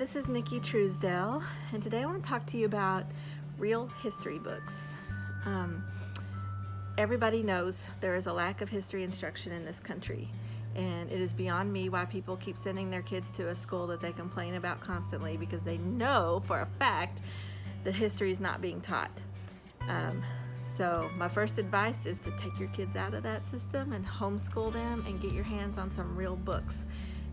this is Nikki Truesdale, and today I want to talk to you about real history books. Everybody knows there is a lack of history instruction in this country, and it is beyond me why people keep sending their kids to a school that they complain about constantly because they know for a fact that history is not being taught. So my first advice is to take your kids out of that system and homeschool them and get your hands on some real books.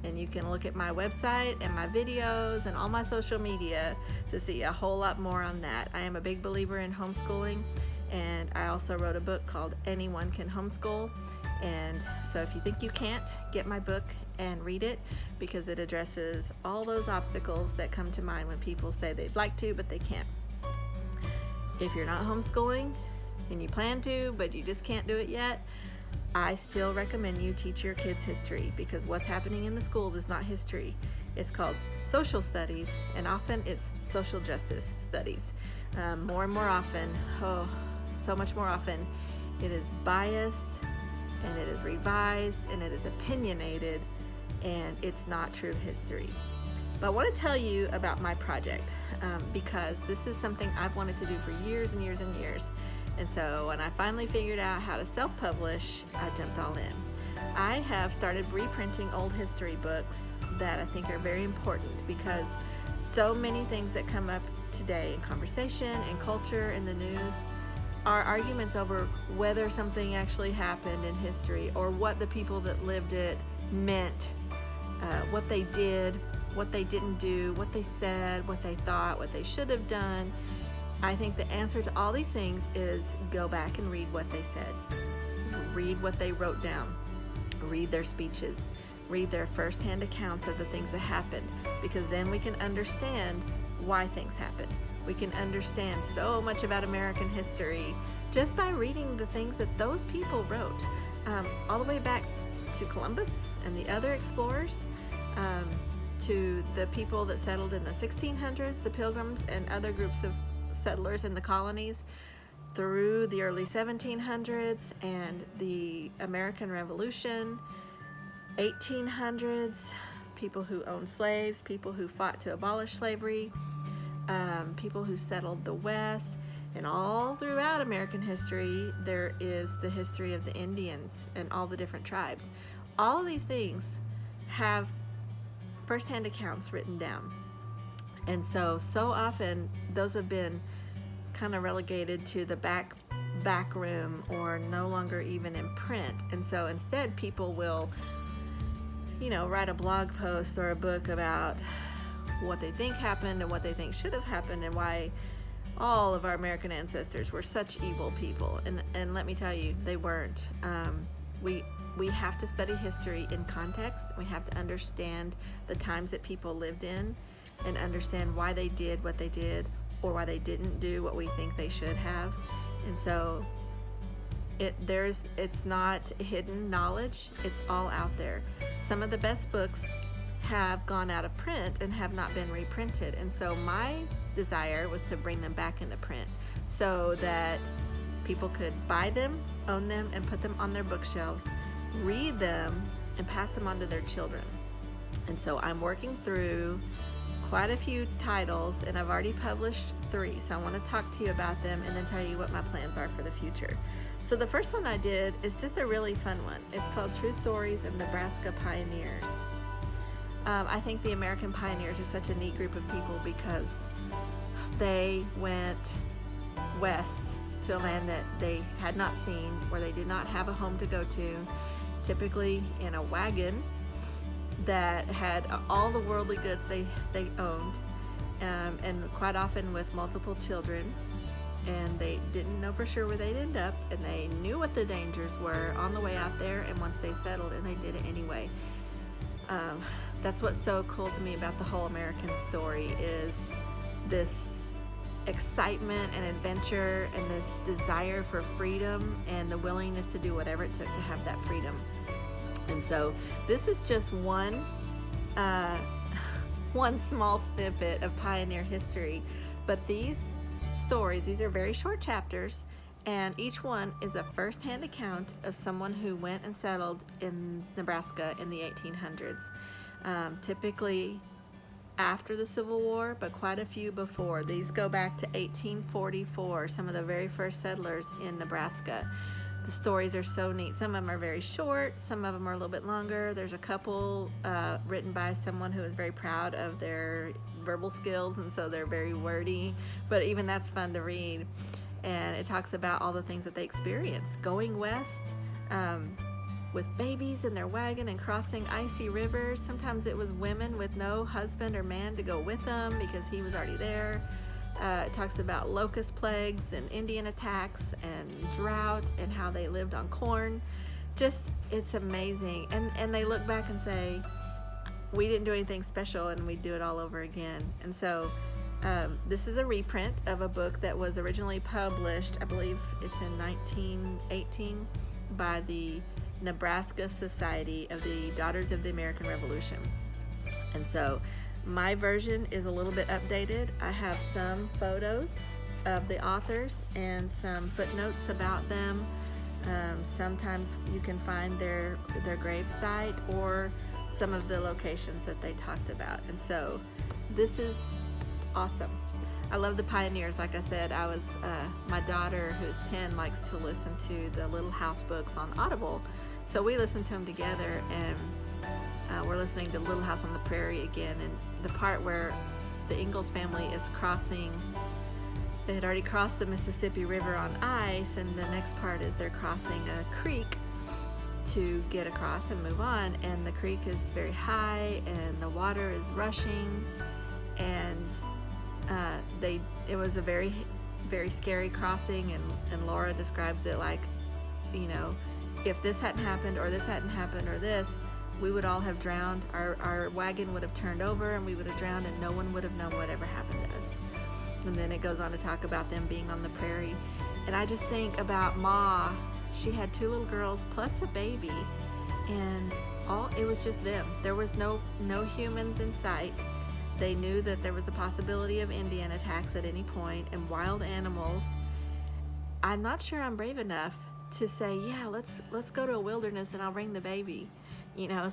And you can look at my website and my videos and all my social media to see a whole lot more on that. I am a big believer in homeschooling, and I also wrote a book called Anyone Can Homeschool. And so if you think you can't, get my book and read it, because it addresses all those obstacles that come to mind when people say they'd like to but they can't. If you're not homeschooling and you plan to but you just can't do it yet, I still recommend you teach your kids history, because what's happening in the schools is not history. It's called social studies, and often it's social justice studies. More and more often, so much more often, it is biased, and it is revised, and it is opinionated, and it's not true history. But I want to tell you about my project, because this is something I've wanted to do for years and years and years. And so when I finally figured out how to self-publish, I jumped all in. I have started reprinting old history books that I think are very important, because so many things that come up today in conversation, in culture, in the news, are arguments over whether something actually happened in history, or what the people that lived it meant, what they did, what they didn't do, what they said, what they thought, what they should have done. I think the answer to all these things is go back and read what they said. Read what they wrote down. Read their speeches. Read their first-hand accounts of the things that happened, because then we can understand why things happened. We can understand so much about American history just by reading the things that those people wrote, all the way back to Columbus and the other explorers, to the people that settled in the 1600s, the Pilgrims and other groups of settlers in the colonies, through the early 1700s and the American Revolution, 1800s, people who owned slaves, people who fought to abolish slavery, people who settled the West, and all throughout American history there is the history of the Indians and all the different tribes. All of these things have first-hand accounts written down. And so often those have been kind of relegated to the back room, or no longer even in print. And so instead people will, write a blog post or a book about what they think happened and what they think should have happened, and why all of our American ancestors were such evil people. And let me tell you, they weren't. We have to study history in context. We have to understand the times that people lived in, and understand why they did what they did, or why they didn't do what we think they should have. And so it's not hidden knowledge, it's all out there. Some of the best books have gone out of print and have not been reprinted, and so my desire was to bring them back into print so that people could buy them, own them, and put them on their bookshelves, read them, and pass them on to their children. And so I'm working through quite a few titles, and I've already published 3, so I want to talk to you about them and then tell you what my plans are for the future. So the first one I did is just a really fun one. It's called True Stories of Nebraska Pioneers. I think the American pioneers are such a neat group of people, because they went west to a land that they had not seen, where they did not have a home to go to, typically in a wagon that had all the worldly goods they owned, and quite often with multiple children, and they didn't know for sure where they'd end up, and they knew what the dangers were on the way out there, and once they settled, and they did it anyway. That's what's so cool to me about the whole American story, is this excitement and adventure, and this desire for freedom, and the willingness to do whatever it took to have that freedom. And so this is just one small snippet of pioneer history, but these stories, these are very short chapters, and each one is a first-hand account of someone who went and settled in Nebraska in the 1800s. Typically after the Civil War, but quite a few before. These go back to 1844, some of the very first settlers in Nebraska. The stories are so neat. Some of them are very short, some of them are a little bit longer. There's a couple written by someone who is very proud of their verbal skills, and so they're very wordy, but even that's fun to read. And it talks about all the things that they experienced going west, with babies in their wagon and crossing icy rivers. Sometimes it was women with no husband or man to go with them because he was already there. It talks about locust plagues and Indian attacks and drought and how they lived on corn. Just, it's amazing. And they look back and say, we didn't do anything special and we do it all over again. And so this is a reprint of a book that was originally published, I believe it's in 1918, by the Nebraska Society of the Daughters of the American Revolution. And so my version is a little bit updated. I have some photos of the authors and some footnotes about them. Sometimes you can find their grave site or some of the locations that they talked about. And so this is awesome. I love the pioneers. Like I said, my daughter, who's 10, likes to listen to the Little House books on Audible. So we listen to them together, and we're listening to Little House on the Prairie again. And the part where the Ingalls family is crossing, they had already crossed the Mississippi River on ice, and the next part is they're crossing a creek to get across and move on. And the creek is very high, and the water is rushing, and it was a very, very scary crossing, and Laura describes it like, if this hadn't happened or this hadn't happened or this, we would all have drowned. Our wagon would have turned over and we would have drowned, and no one would have known whatever happened to us. And then it goes on to talk about them being on the prairie. And I just think about Ma. She had 2 little girls plus a baby, and it was just them. There was no humans in sight. They knew that there was a possibility of Indian attacks at any point and wild animals. I'm not sure I'm brave enough to say, yeah, let's go to a wilderness and I'll bring the baby.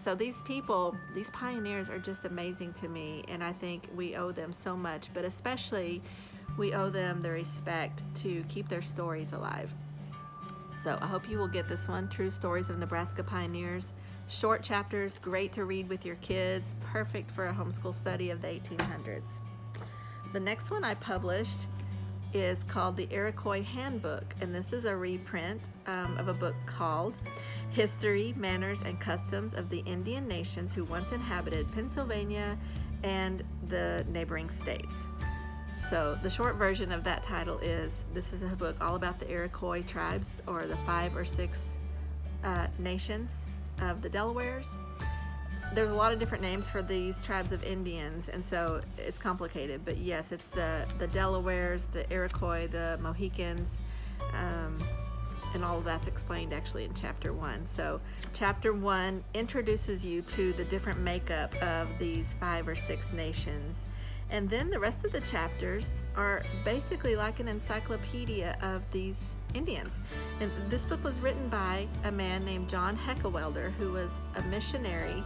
So these people, these pioneers, are just amazing to me, and I think we owe them so much, but especially we owe them the respect to keep their stories alive. So I hope you will get this one, True Stories of Nebraska Pioneers. Short chapters, great to read with your kids, perfect for a homeschool study of the 1800s. The next one I published is called the Iroquois Handbook, and this is a reprint of a book called History, Manners, and Customs of the Indian Nations Who Once Inhabited Pennsylvania and the Neighboring States. So the short version of that title is, this is a book all about the Iroquois tribes, or the 5 or 6 nations of the Delawares. There's a lot of different names for these tribes of Indians, and so it's complicated, but yes, it's the Delawares, the Iroquois, the Mohicans, and all of that's explained actually in chapter 1. So chapter 1 introduces you to the different makeup of these 5 or 6 nations, and then the rest of the chapters are basically like an encyclopedia of these Indians. And this book was written by a man named John Heckewelder, who was a missionary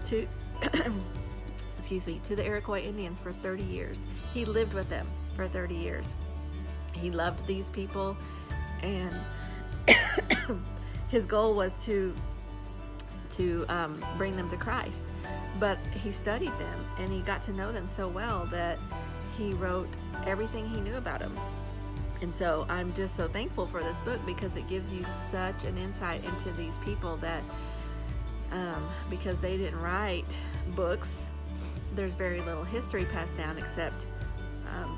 to to the Iroquois Indians for 30 years. He lived with them for 30 years. He loved these people, and his goal was to bring them to Christ. But he studied them, and he got to know them so well that he wrote everything he knew about them. And so I'm just so thankful for this book, because it gives you such an insight into these people that because they didn't write books, there's very little history passed down except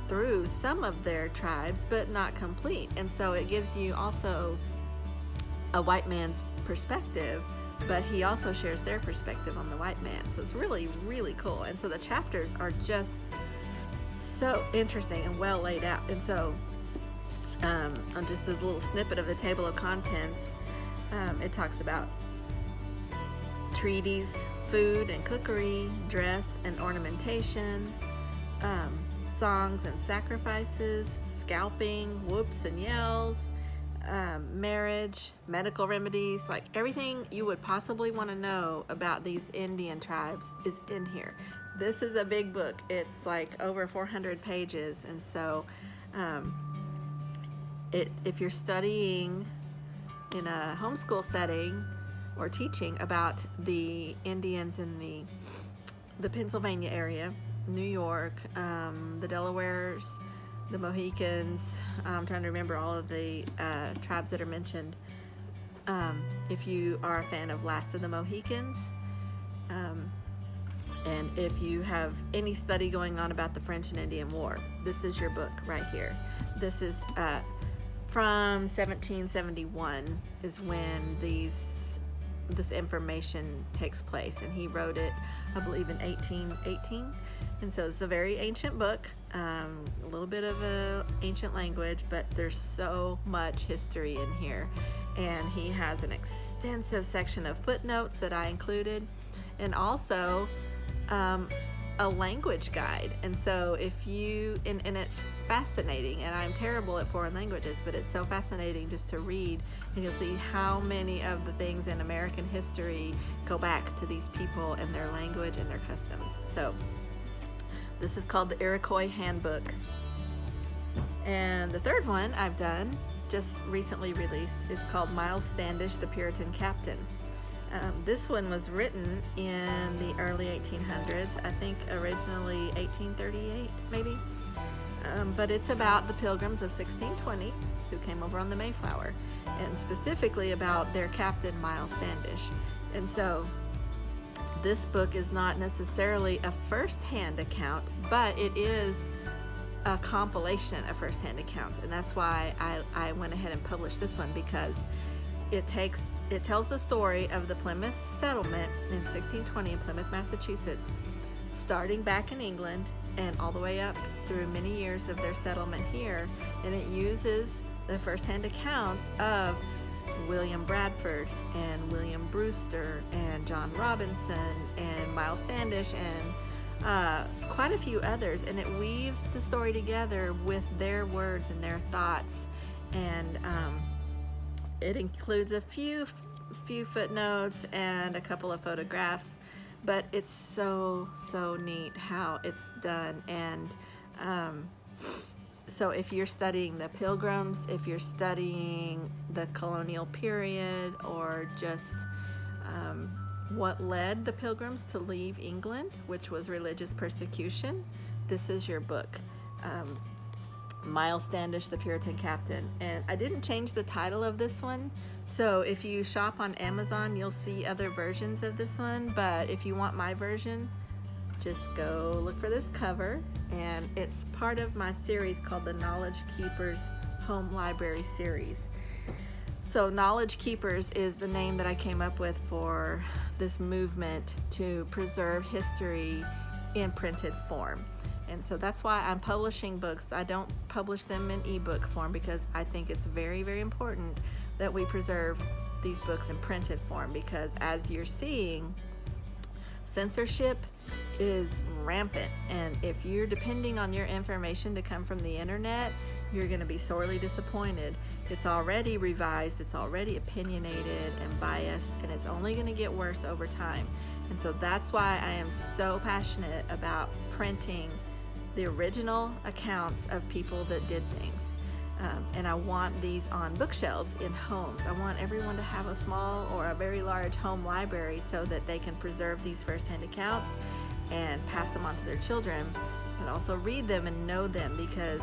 through some of their tribes, but not complete. And so it gives you also a white man's perspective, but he also shares their perspective on the white man. So it's really, really cool. And so the chapters are just so interesting and well laid out. And so on just a little snippet of the table of contents, it talks about treaties, food and cookery, dress and ornamentation, songs and sacrifices, scalping, whoops and yells, marriage, medical remedies, like everything you would possibly want to know about these Indian tribes is in here. This is a big book. It's like over 400 pages, and so if you're studying in a homeschool setting or teaching about the Indians in the Pennsylvania area, New York, the Delawares, the Mohicans, I'm trying to remember all of the tribes that are mentioned. If you are a fan of Last of the Mohicans, and if you have any study going on about the French and Indian War, this is your book right here. This is from 1771 is when this information takes place, and he wrote it, I believe, in 1818. And so it's a very ancient book, a little bit of a ancient language, but there's so much history in here. And he has an extensive section of footnotes that I included, and also a language guide. And so and it's fascinating, and I'm terrible at foreign languages, but it's so fascinating just to read, and you'll see how many of the things in American history go back to these people and their language and their customs. So this is called the Iroquois Handbook. And the third one I've done, just recently released, is called Milestandish, the Puritan Captain. This one was written in the early 1800s, I think originally 1838 maybe, but it's about the Pilgrims of 1620 who came over on the Mayflower, and specifically about their captain Milestandish. And so this book is not necessarily a first-hand account, but it is a compilation of first-hand accounts, and that's why I went ahead and published this one, because it tells the story of the Plymouth settlement in 1620 in Plymouth, Massachusetts, starting back in England and all the way up through many years of their settlement here, and it uses the first-hand accounts of William Bradford and William Brewster and John Robinson and Milestandish and quite a few others, and it weaves the story together with their words and their thoughts, and it includes a few footnotes and a couple of photographs, but it's so neat how it's done. And so if you're studying the Pilgrims, if you're studying the colonial period, or just what led the Pilgrims to leave England, which was religious persecution, this is your book. Milestandish, the Puritan Captain. And I didn't change the title of this one, so if you shop on Amazon, you'll see other versions of this one, but if you want my version, just go look for this cover, and it's part of my series called the Knowledge Keepers Home Library series. So Knowledge Keepers is the name that I came up with for this movement to preserve history in printed form. And so that's why I'm publishing books. I don't publish them in ebook form, because I think it's very, very important that we preserve these books in printed form, because as you're seeing, censorship is rampant, and if you're depending on your information to come from the internet, you're going to be sorely disappointed. It's already revised, it's already opinionated and biased, and it's only going to get worse over time. And so that's why I am so passionate about printing the original accounts of people that did things. And I want these on bookshelves in homes. I want everyone to have a small or a very large home library so that they can preserve these first-hand accounts and pass them on to their children, but also read them and know them, because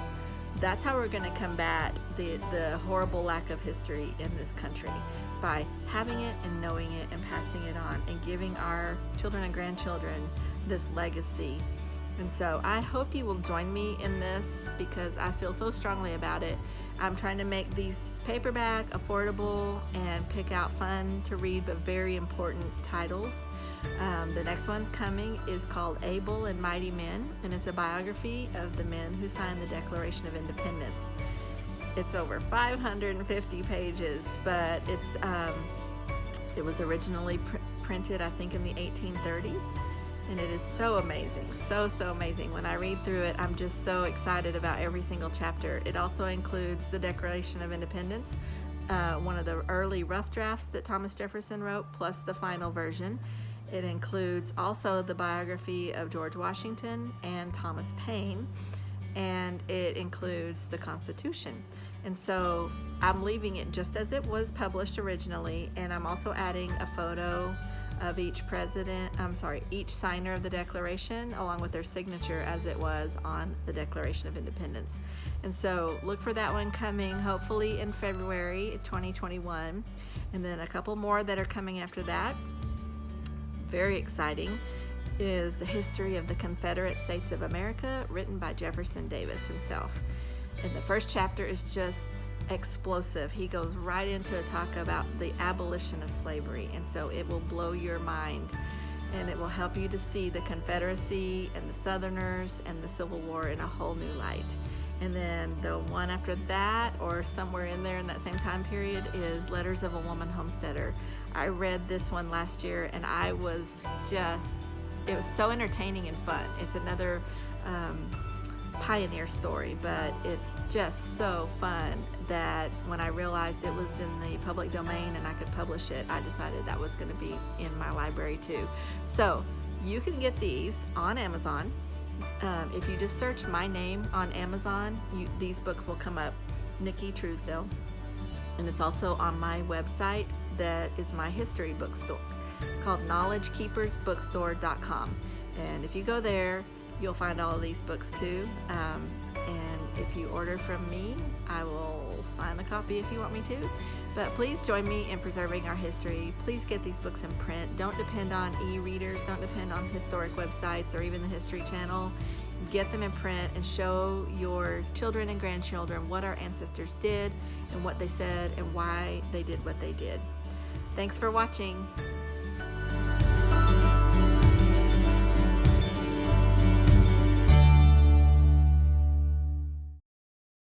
that's how we're going to combat the horrible lack of history in this country, by having it and knowing it and passing it on and giving our children and grandchildren this legacy. And so I hope you will join me in this, because I feel so strongly about it. I'm trying to make these paperback, affordable, and pick out fun to read but very important titles. The next one coming is called Able and Mighty Men, and it's a biography of the men who signed the Declaration of Independence. It's over 550 pages, but it was originally printed, I think, in the 1830s. And it is so amazing, so amazing. When I read through it, I'm just so excited about every single chapter. It also includes the Declaration of Independence, one of the early rough drafts that Thomas Jefferson wrote, plus the final version. It includes also the biography of George Washington and Thomas Paine, and it includes the Constitution. And so I'm leaving it just as it was published originally, and I'm also adding a photo of each signer of the Declaration, along with their signature as it was on the Declaration of Independence. And so look for that one coming hopefully in February 2021, and then a couple more that are coming after that. Very exciting is the history of the Confederate States of America, written by Jefferson Davis himself. And the first chapter is just explosive. He goes right into a talk about the abolition of slavery, and so it will blow your mind, and it will help you to see the Confederacy and the Southerners and the Civil War in a whole new light. And then the one after that, or somewhere in there in that same time period, is Letters of a Woman Homesteader. I read this one last year, and it was so entertaining and fun. It's another pioneer story, but it's just so fun that when I realized it was in the public domain and I could publish it, I decided that was going to be in my library too. So you can get these on Amazon. If you just search my name on Amazon, these books will come up, Nikki Truesdale. And it's also on my website that is my history bookstore. It's called knowledgekeepersbookstore.com. And if you go there, you'll find all of these books too. And if you order from me, I will sign a copy if you want me to. But please join me in preserving our history. Please get these books in print. Don't depend on e-readers. Don't depend on historic websites or even the History Channel. Get them in print and show your children and grandchildren what our ancestors did and what they said and why they did what they did. Thanks for watching.